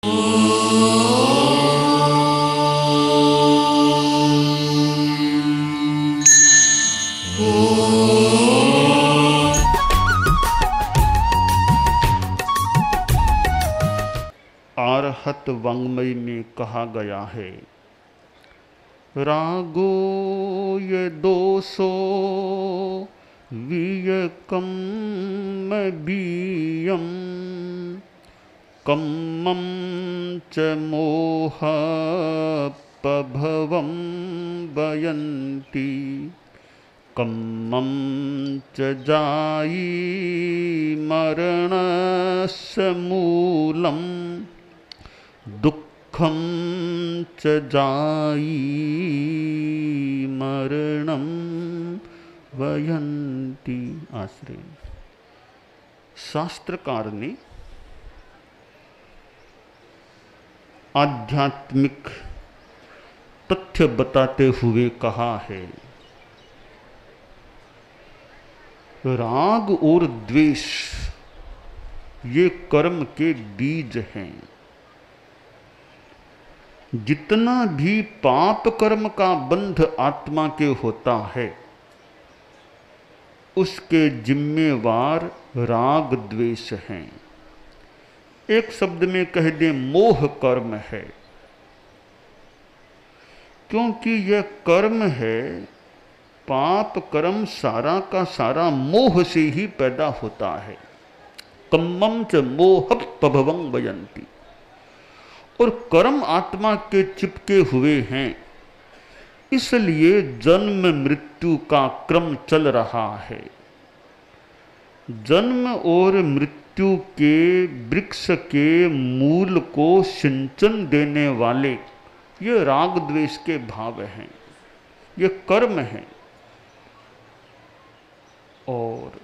आरहत वाङ्मय में कहा गया है, रागो ये दोषो वियकम बीयम कम्मं च मोह पभवं वयन्ति कम्मं च जायी मरणस्य मूलम् दुःखं च जायी मरणं वयन्ति। आश्रय। शास्त्रकार ने आध्यात्मिक तथ्य बताते हुए कहा है, राग और द्वेष ये कर्म के बीज हैं। जितना भी पाप कर्म का बंध आत्मा के होता है, उसके जिम्मेवार राग द्वेष हैं। एक शब्द में कह दें, मोह कर्म है, क्योंकि यह कर्म है, पाप कर्म सारा का सारा मोह से ही पैदा होता है। कम्मं च मोह पभवं वयन्ति। और कर्म आत्मा के चिपके हुए हैं, इसलिए जन्म मृत्यु का क्रम चल रहा है। जन्म और मृत्यु के वृक्ष के मूल को सिंचन देने वाले ये राग द्वेष के भाव हैं, ये कर्म हैं। और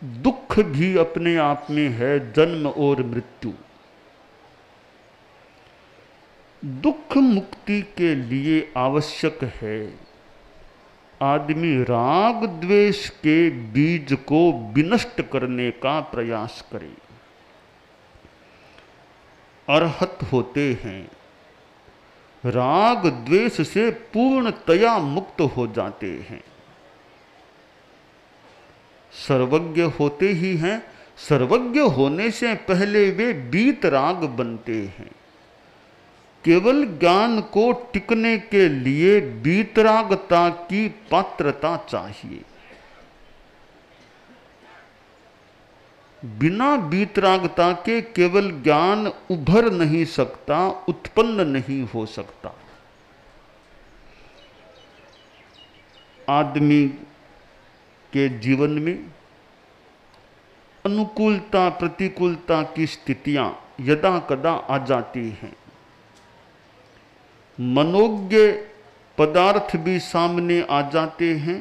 दुख भी अपने आप में है, जन्म और मृत्यु। दुख मुक्ति के लिए आवश्यक है आदमी राग द्वेष के बीज को विनष्ट करने का प्रयास करे। अरहत होते हैं, राग द्वेष से पूर्णतया मुक्त हो जाते हैं। सर्वज्ञ होते ही हैं, सर्वज्ञ होने से पहले वे वीतराग बनते हैं। केवल ज्ञान को टिकने के लिए वीतरागता की पात्रता चाहिए। बिना वीतरागता के केवल ज्ञान उभर नहीं सकता, उत्पन्न नहीं हो सकता। आदमी के जीवन में अनुकूलता प्रतिकूलता की स्थितियां यदा कदा आ जाती हैं। मनोज्ञ पदार्थ भी सामने आ जाते हैं,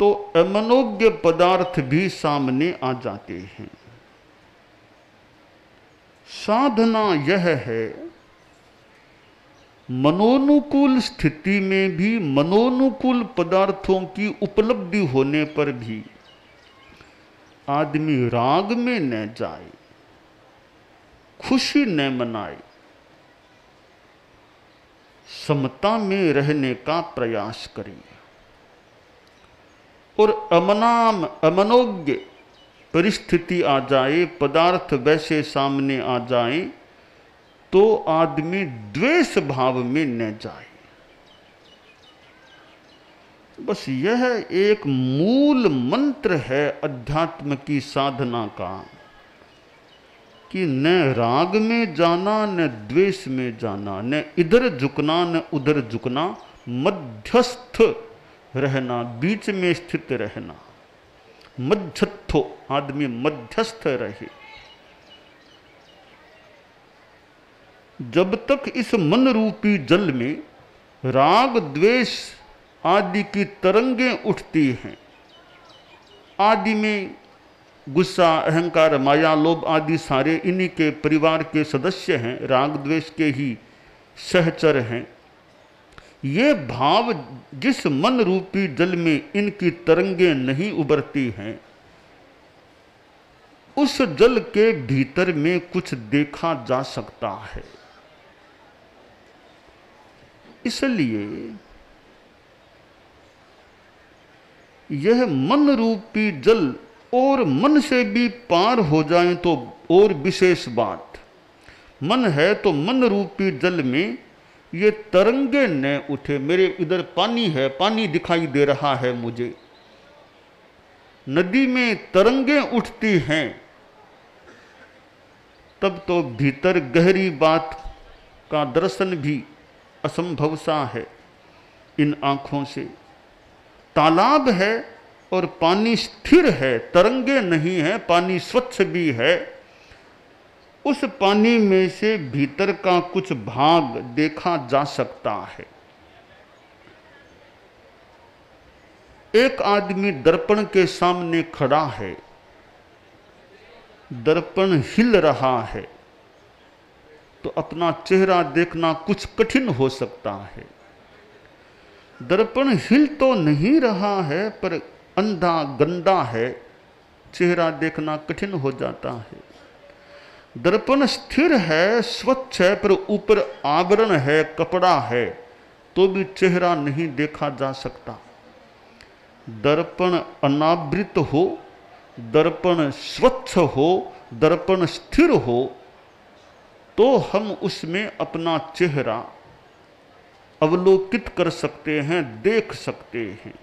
तो अमनोज्ञ पदार्थ भी सामने आ जाते हैं। साधना यह है, मनोनुकूल स्थिति में भी मनोनुकूल पदार्थों की उपलब्धि होने पर भी आदमी राग में न जाए, खुशी न मनाए, समता में रहने का प्रयास करें। और अमनोज्ञ परिस्थिति आ जाए, पदार्थ वैसे सामने आ जाए, तो आदमी द्वेष भाव में न जाए। बस यह एक मूल मंत्र है अध्यात्म की साधना का, कि न राग में जाना न द्वेष में जाना, न इधर झुकना न उधर झुकना, मध्यस्थ रहना, बीच में स्थित रहना। मध्यस्थो, आदमी मध्यस्थ रहे। जब तक इस मन रूपी जल में राग द्वेष आदि की तरंगें उठती हैं, आदि में गुस्सा अहंकार माया लोभ आदि सारे इन्हीं के परिवार के सदस्य हैं, राग द्वेष के ही सहचर हैं। ये भाव जिस मन रूपी जल में इनकी तरंगें नहीं उभरती हैं, उस जल के भीतर में कुछ देखा जा सकता है। इसलिए यह मन रूपी जल और मन से भी पार हो जाए तो और विशेष बात। मन है तो मन रूपी जल में ये तरंगे न उठे। मेरे इधर पानी है, पानी दिखाई दे रहा है मुझे, नदी में तरंगे उठती हैं, तब तो भीतर गहरी बात का दर्शन भी असंभव सा है इन आंखों से। तालाब है और पानी स्थिर है, तरंगे नहीं है, पानी स्वच्छ भी है। उस पानी में से भीतर का कुछ भाग देखा जा सकता है। एक आदमी दर्पण के सामने खड़ा है, दर्पण हिल रहा है, तो अपना चेहरा देखना कुछ कठिन हो सकता है। दर्पण हिल तो नहीं रहा है पर अंधा गंदा है, चेहरा देखना कठिन हो जाता है। दर्पण स्थिर है, स्वच्छ है, पर ऊपर आवरण है, कपड़ा है, तो भी चेहरा नहीं देखा जा सकता। दर्पण अनावृत हो, दर्पण स्वच्छ हो, दर्पण स्थिर हो, तो हम उसमें अपना चेहरा अवलोकित कर सकते हैं, देख सकते हैं।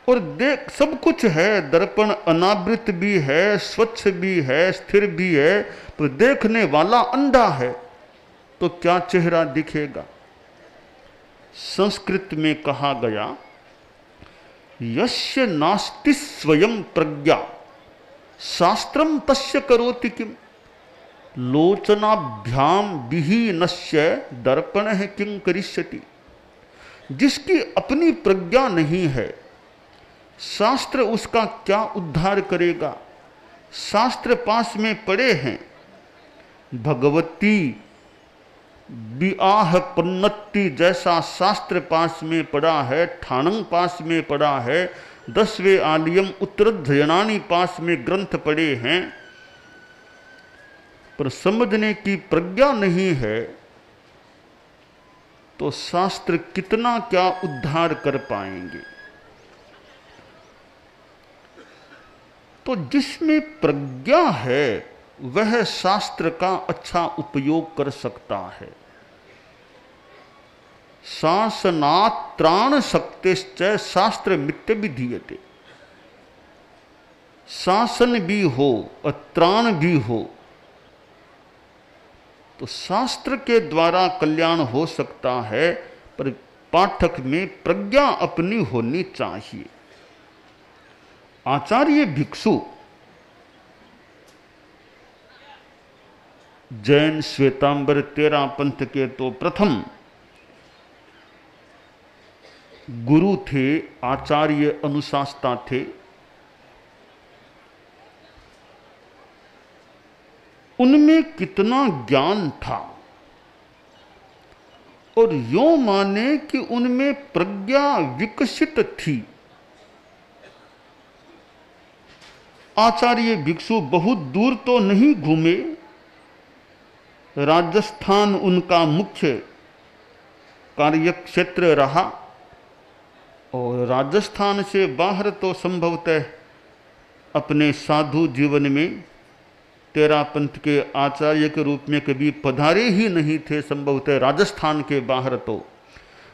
और देख सब कुछ है, दर्पण अनावृत भी है, स्वच्छ भी है, स्थिर भी है, तो देखने वाला अंधा है, तो क्या चेहरा दिखेगा। संस्कृत में कहा गया, यस्य नास्ति स्वयं प्रज्ञा शास्त्रम तस्य करोति किम, लोचनाभ्याम विहीनस्य दर्पण है किं करिष्यति। जिसकी अपनी प्रज्ञा नहीं है, शास्त्र उसका क्या उद्धार करेगा। शास्त्र पास में पड़े हैं, भगवती विआह पन्नति जैसा शास्त्र पास में पड़ा है, ठाणंग पास में पड़ा है, 10वें आलियम उत्तरध्ययनानी पास में ग्रंथ पड़े हैं, पर समझने की प्रज्ञा नहीं है, तो शास्त्र कितना क्या उद्धार कर पाएंगे। तो जिसमें प्रज्ञा है वह शास्त्र का अच्छा उपयोग कर सकता है। शासनात् त्राण शक्तिश्च शास्त्र मित्य विधीयते। शासन भी हो और त्राण भी हो तो शास्त्र के द्वारा कल्याण हो सकता है, पर पाठक में प्रज्ञा अपनी होनी चाहिए। आचार्य भिक्षु जैन श्वेतांबर 13 पंथ के तो प्रथम गुरु थे, आचार्य अनुशास्ता थे। उनमें कितना ज्ञान था, और यूं माने कि उनमें प्रज्ञा विकसित थी। आचार्य भिक्षु बहुत दूर तो नहीं घूमे, राजस्थान उनका मुख्य कार्यक्षेत्र रहा, और राजस्थान से बाहर तो संभवतः अपने साधु जीवन में 13 पंथ के आचार्य के रूप में कभी पधारे ही नहीं थे, संभवतः राजस्थान के बाहर। तो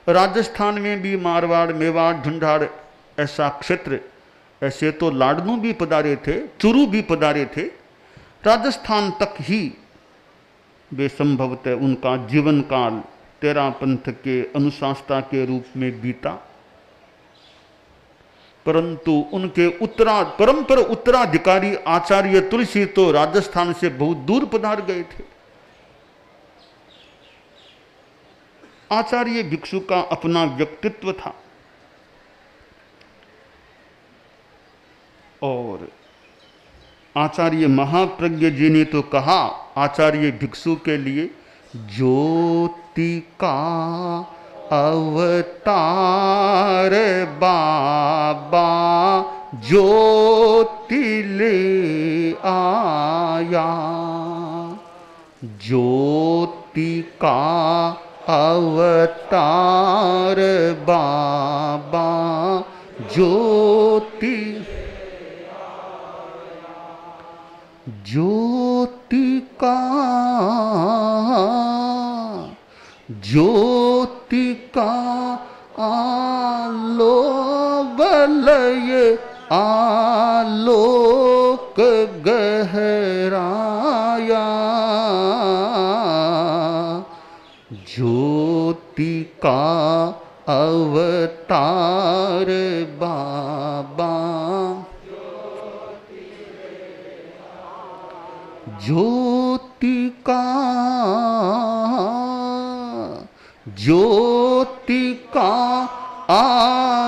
राजस्थान में भी मारवाड़, मेवाड़, ढूंढाड़ ऐसा क्षेत्र, ऐसे तो लाडनू भी पधारे थे, चुरू भी पधारे थे, राजस्थान तक ही वे संभवतः उनका जीवन काल 13 पंथ के अनुशास्ता के रूप में बीता। परंतु उनके परंपर उत्तराधिकारी आचार्य तुलसी तो राजस्थान से बहुत दूर पधार गए थे। आचार्य भिक्षु का अपना व्यक्तित्व था, और आचार्य महाप्रज्ञ जी ने तो कहा आचार्य भिक्षु के लिए, ज्योति का अवतार बाबा, ज्योति ले आया, ज्योति का अवतार बाबा, ज्योति ज्योति का ज्योति का आलो वलय आलोक गहराया, ज्योति का अवतार बाबा, ज्योति का ज्योति का आभावलय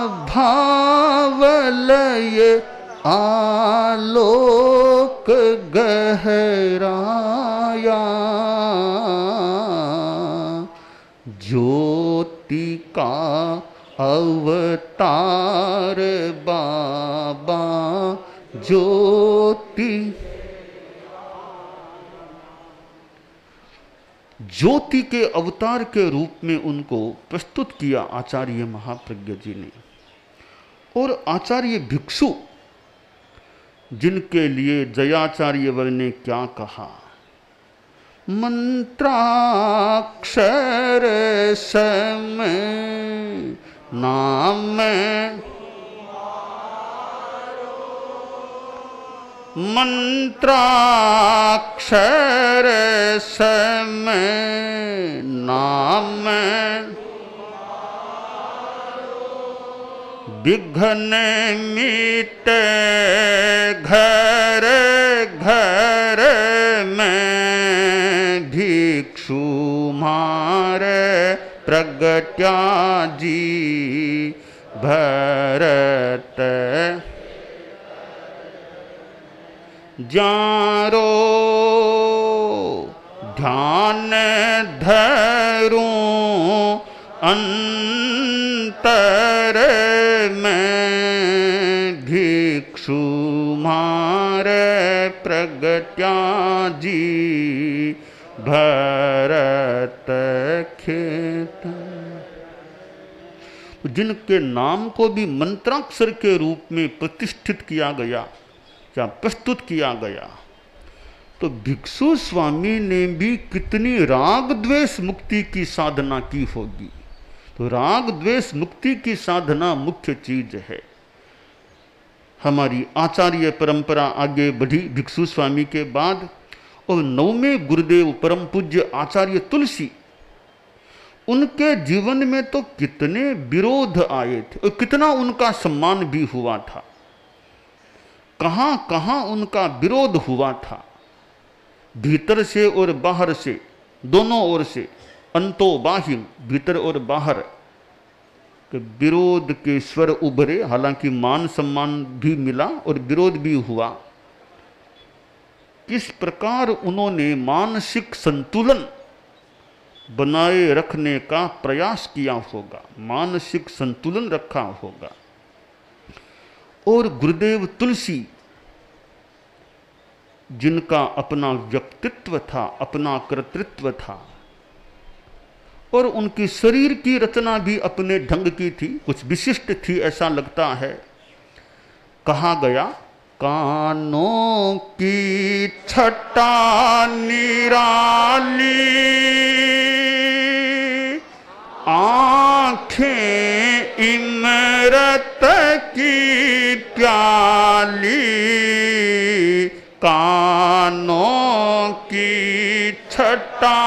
आलोक गहराया, ज्योति का अवतार बाबा, ज्योति ज्योति के अवतार के रूप में उनको प्रस्तुत किया आचार्य महाप्रज्ञ जी ने। और आचार्य भिक्षु जिनके लिए जयाचार्य वर ने क्या कहा, मंत्राक्षर समय नाम, मंत्राक्षर समय नाम, विघ्न मिटे घर घर में, भिक्षु मारे प्रगट्या जी भरत, जारो ध्यान धरूं अंतर में, भिक्षु मारे प्रगट्या जी भरत खेत। जिनके नाम को भी मंत्राक्षर के रूप में प्रतिष्ठित किया गया या प्रस्तुत किया गया, तो भिक्षु स्वामी ने भी कितनी राग द्वेष मुक्ति की साधना की होगी। तो राग द्वेष मुक्ति की साधना मुख्य चीज है। हमारी आचार्य परंपरा आगे बढ़ी भिक्षु स्वामी के बाद, और नौवें गुरुदेव परम पूज्य आचार्य तुलसी, उनके जीवन में तो कितने विरोध आए थे और कितना उनका सम्मान भी हुआ था। कहां कहां उनका विरोध हुआ था, भीतर से और बाहर से, दोनों ओर से, अंतो बाह्य, भीतर और बाहर के विरोध के स्वर उभरे। हालांकि मान सम्मान भी मिला और विरोध भी हुआ। किस प्रकार उन्होंने मानसिक संतुलन बनाए रखने का प्रयास किया होगा, मानसिक संतुलन रखा होगा। और गुरुदेव तुलसी जिनका अपना व्यक्तित्व था, अपना कर्तृत्व था, और उनकी शरीर की रचना भी अपने ढंग की थी, कुछ विशिष्ट थी ऐसा लगता है। कहा गया, कानों की छटा निराली, आँखें इमरत की प्याली, कानों की छटा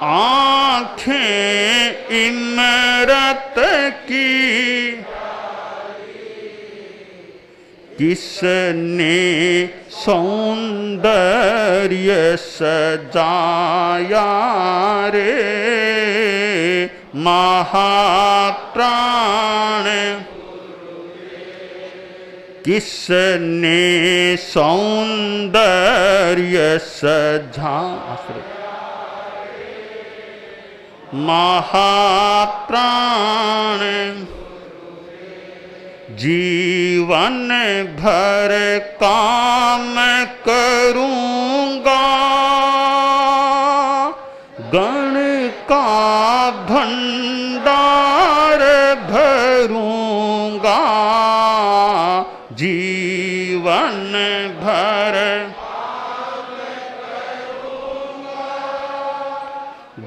आँखें इमरत की, किसने सौंदर्य सजाया रे महाप्राण, किसने सौंदर्य सजाया महाप्राण, जीवन भर काम करूंगा, गण का भंडार भरूंगा, जीवन भर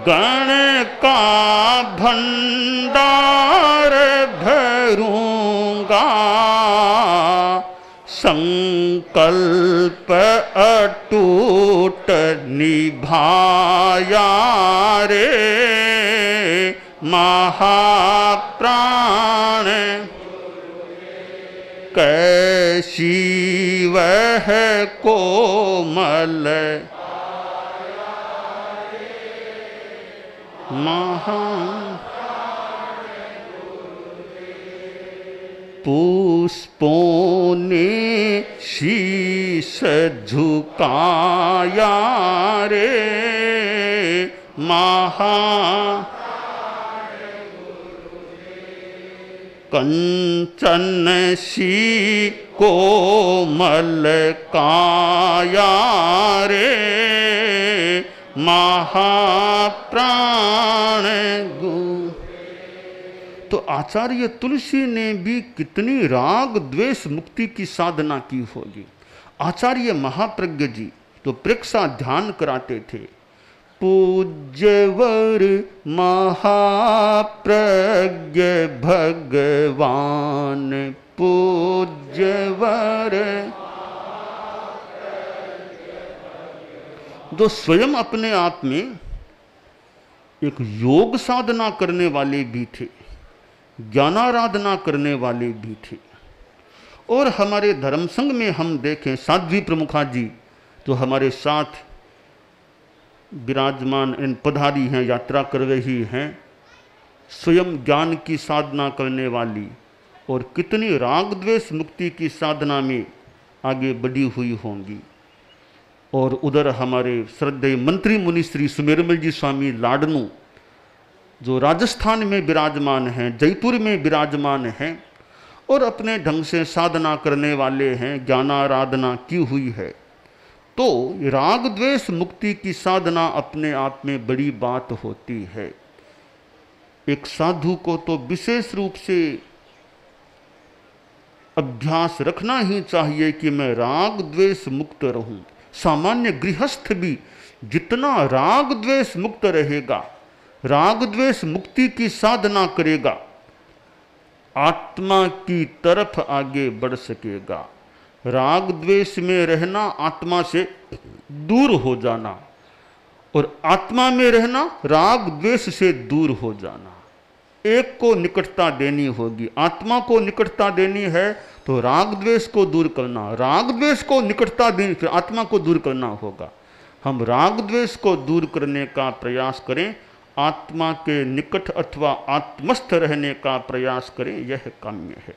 गण का भंडार भरूंगा, संकल्प अटूट निभाया रे महाप्राण, कैसी वह कोमल महा, पुष्पों ने शीश झुकाया रे महा, कंचन सी कोमल काया रे महाप्राण गु। तो आचार्य तुलसी ने भी कितनी राग द्वेष मुक्ति की साधना की होगी। आचार्य महाप्रज्ञ जी तो प्रेक्षा ध्यान कराते थे। पूज्यवर महाप्रज्ञ भगवान, पूज्यवर जो स्वयं अपने आप में एक योग साधना करने वाले भी थे, ज्ञानाराधना करने वाले भी थे। और हमारे धर्म संघ में हम देखें साध्वी प्रमुखा जी तो हमारे साथ विराजमान इन पधारी हैं, यात्रा कर रही हैं, स्वयं ज्ञान की साधना करने वाली और कितनी राग द्वेष मुक्ति की साधना में आगे बढ़ी हुई होंगी। और उधर हमारे श्रद्धेय मंत्री मुनि श्री सुमेरमल जी स्वामी लाडनू जो राजस्थान में विराजमान हैं, जयपुर में विराजमान हैं और अपने ढंग से साधना करने वाले हैं, ज्ञानाराधना की हुई है। तो राग द्वेष मुक्ति की साधना अपने आप में बड़ी बात होती है। एक साधु को तो विशेष रूप से अभ्यास रखना ही चाहिए कि मैं राग द्वेष मुक्त रहूं। सामान्य गृहस्थ भी जितना राग द्वेष मुक्त रहेगा, राग द्वेष मुक्ति की साधना करेगा, आत्मा की तरफ आगे बढ़ सकेगा। राग द्वेष में रहना आत्मा से दूर हो जाना और आत्मा में रहना राग द्वेष से दूर हो जाना। एक को निकटता देनी होगी। आत्मा को निकटता देनी है तो राग द्वेष को दूर करना, राग द्वेष को निकटता देनी फिर आत्मा को दूर करना होगा। हम राग द्वेष को दूर करने का प्रयास करें, आत्मा के निकट अथवा आत्मस्थ रहने का प्रयास करें, यह काम्य है।